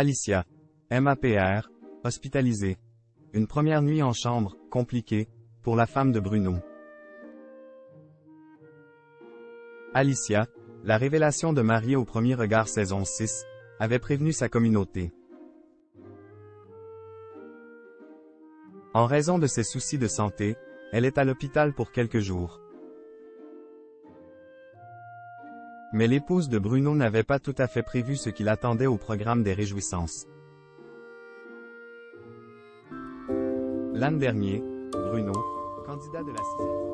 Alicia. MAPR, hospitalisée. Une première nuit en chambre, compliquée, pour la femme de Bruno. Alicia, la révélation de Marié au premier regard saison 6, avait prévenu sa communauté. En raison de ses soucis de santé, elle est à l'hôpital pour quelques jours. Mais l'épouse de Bruno n'avait pas tout à fait prévu ce qu'il attendait au programme des réjouissances. L'an dernier, Bruno, candidat de la 6e.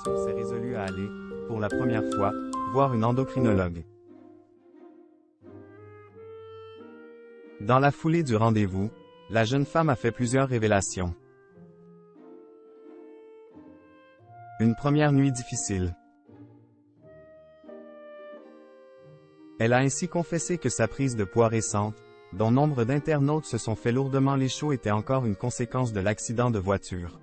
S'est résolu à aller, pour la première fois, voir une endocrinologue. Dans la foulée du rendez-vous, la jeune femme a fait plusieurs révélations. Une première nuit difficile. Elle a ainsi confessé que sa prise de poids récente, dont nombre d'internautes se sont fait lourdement l'échaud, était encore une conséquence de l'accident de voiture.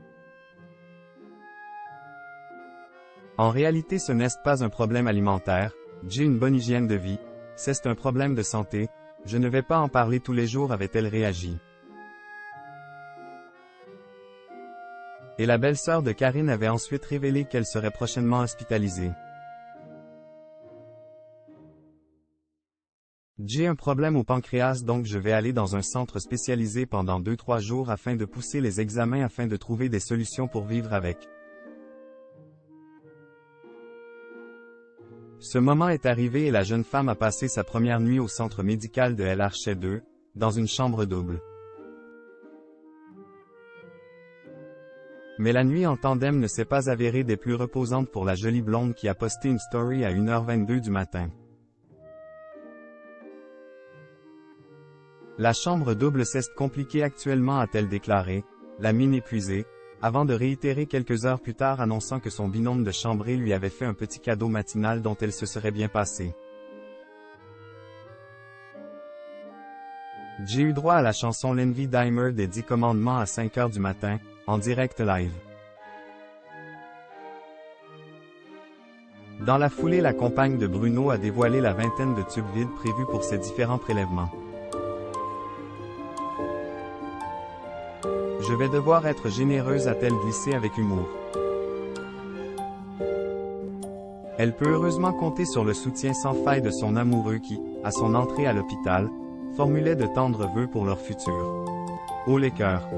En réalité, ce n'est pas un problème alimentaire, j'ai une bonne hygiène de vie, c'est un problème de santé, je ne vais pas en parler tous les jours, avait-elle réagi. Et la belle-sœur de Karine avait ensuite révélé qu'elle serait prochainement hospitalisée. J'ai un problème au pancréas, donc je vais aller dans un centre spécialisé pendant 2-3 jours afin de pousser les examens afin de trouver des solutions pour vivre avec. Ce moment est arrivé et la jeune femme a passé sa première nuit au centre médical de El Arche 2, dans une chambre double. Mais la nuit en tandem ne s'est pas avérée des plus reposantes pour la jolie blonde qui a posté une story à 1h22 du matin. La chambre double s'est compliquée actuellement, a-t-elle déclaré, la mine épuisée, avant de réitérer quelques heures plus tard annonçant que son binôme de chambrée lui avait fait un petit cadeau matinal dont elle se serait bien passée. J'ai eu droit à la chanson L'Envy Dimer des 10 commandements à 5h du matin, en direct live. Dans la foulée, la compagne de Bruno a dévoilé la vingtaine de tubes vides prévus pour ces différents prélèvements. Je vais devoir être généreuse, a-t-elle glissé avec humour. Elle peut heureusement compter sur le soutien sans faille de son amoureux qui, à son entrée à l'hôpital, formulait de tendres vœux pour leur futur. Oh les cœurs!